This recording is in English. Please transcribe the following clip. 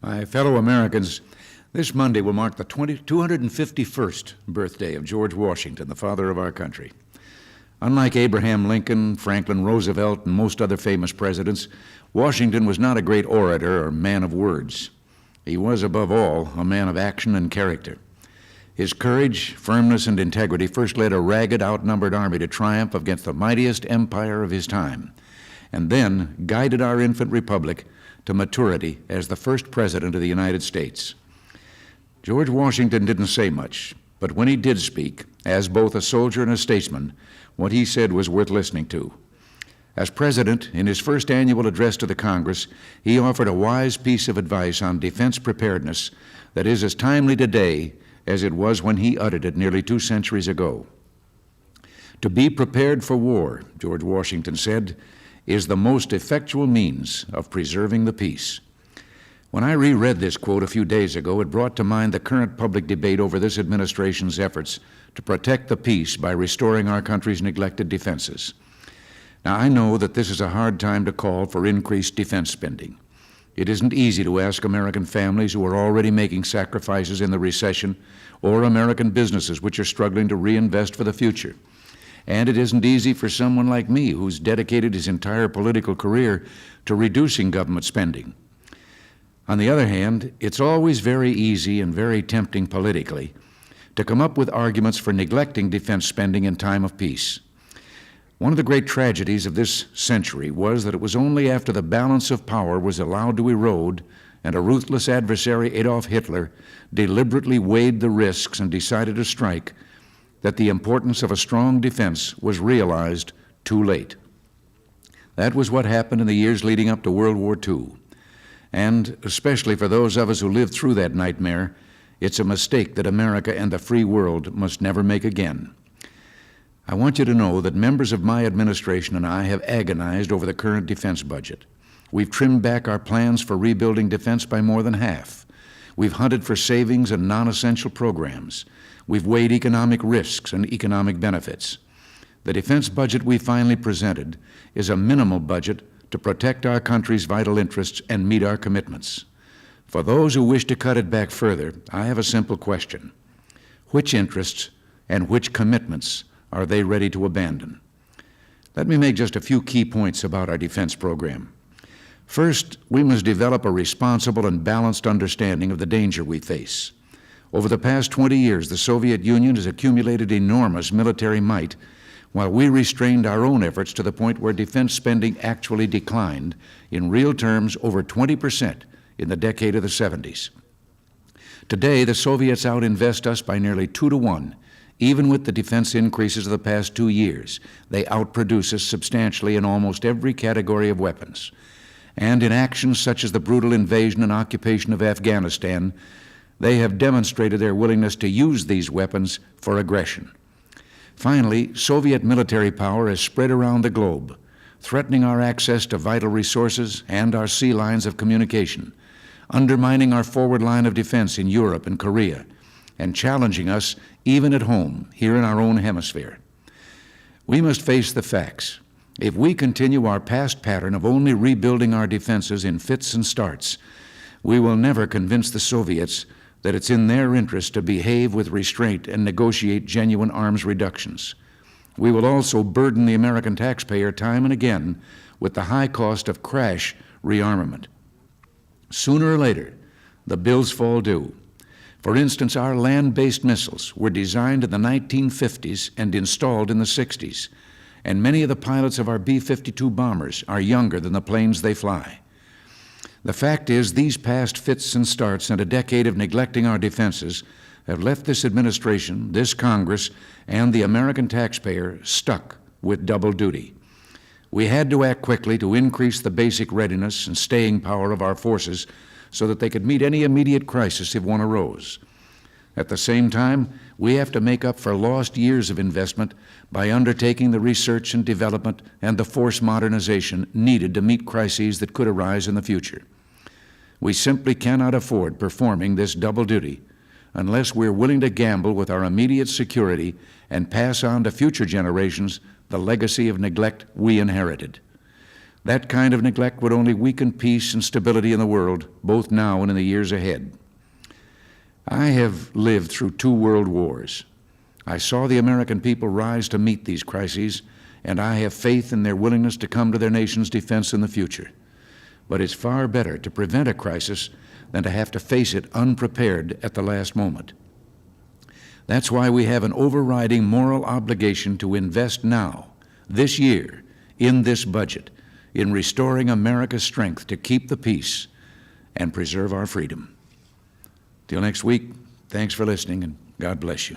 My fellow Americans, this Monday will mark the 251st birthday of George Washington, the father of our country. Unlike Abraham Lincoln, Franklin Roosevelt, and most other famous presidents, Washington was not a great orator or man of words. He was, above all, a man of action and character. His courage, firmness, and integrity first led a ragged, outnumbered army to triumph against the mightiest empire of his time, and then guided our infant republic to maturity as the first president of the United States. George Washington didn't say much, but when he did speak, as both a soldier and a statesman, what he said was worth listening to. As president, in his first annual address to the Congress, he offered a wise piece of advice on defense preparedness that is as timely today as it was when he uttered it nearly 2 centuries ago. To be prepared for war, George Washington said, is the most effectual means of preserving the peace. When I reread this quote a few days ago, it brought to mind the current public debate over this administration's efforts to protect the peace by restoring our country's neglected defenses. Now, I know that this is a hard time to call for increased defense spending. It isn't easy to ask American families who are already making sacrifices in the recession, or American businesses which are struggling to reinvest for the future. And it isn't easy for someone like me who's dedicated his entire political career to reducing government spending. On the other hand, it's always very easy and very tempting politically to come up with arguments for neglecting defense spending in time of peace. One of the great tragedies of this century was that it was only after the balance of power was allowed to erode and a ruthless adversary, Adolf Hitler, deliberately weighed the risks and decided to strike that the importance of a strong defense was realized too late. That was what happened in the years leading up to World War II. And especially for those of us who lived through that nightmare, it's a mistake that America and the free world must never make again. I want you to know that members of my administration and I have agonized over the current defense budget. We've trimmed back our plans for rebuilding defense by more than half. We've hunted for savings in non-essential programs. We've weighed economic risks and economic benefits. The defense budget we finally presented is a minimal budget to protect our country's vital interests and meet our commitments. For those who wish to cut it back further, I have a simple question. Which interests and which commitments are they ready to abandon? Let me make just a few key points about our defense program. First, we must develop a responsible and balanced understanding of the danger we face. Over the past 20 years, the Soviet Union has accumulated enormous military might, while we restrained our own efforts to the point where defense spending actually declined, in real terms, over 20% in the decade of the 70s. Today, the Soviets outinvest us by nearly 2 to 1. Even with the defense increases of the past 2 years, they outproduce us substantially in almost every category of weapons. And in actions such as the brutal invasion and occupation of Afghanistan, they have demonstrated their willingness to use these weapons for aggression. Finally, Soviet military power has spread around the globe, threatening our access to vital resources and our sea lines of communication, undermining our forward line of defense in Europe and Korea, and challenging us even at home, here in our own hemisphere. We must face the facts. If we continue our past pattern of only rebuilding our defenses in fits and starts, we will never convince the Soviets that it's in their interest to behave with restraint and negotiate genuine arms reductions. We will also burden the American taxpayer time and again with the high cost of crash rearmament. Sooner or later, the bills fall due. For instance, our land-based missiles were designed in the 1950s and installed in the 60s, and many of the pilots of our B-52 bombers are younger than the planes they fly. The fact is, these past fits and starts and a decade of neglecting our defenses have left this administration, this Congress, and the American taxpayer stuck with double duty. We had to act quickly to increase the basic readiness and staying power of our forces so that they could meet any immediate crisis if one arose. At the same time, we have to make up for lost years of investment by undertaking the research and development and the force modernization needed to meet crises that could arise in the future. We simply cannot afford performing this double duty unless we're willing to gamble with our immediate security and pass on to future generations the legacy of neglect we inherited. That kind of neglect would only weaken peace and stability in the world, both now and in the years ahead. I have lived through 2 world wars. I saw the American people rise to meet these crises, and I have faith in their willingness to come to their nation's defense in the future. But it's far better to prevent a crisis than to have to face it unprepared at the last moment. That's why we have an overriding moral obligation to invest now, this year, in this budget, in restoring America's strength to keep the peace and preserve our freedom. Till next week, thanks for listening, and God bless you.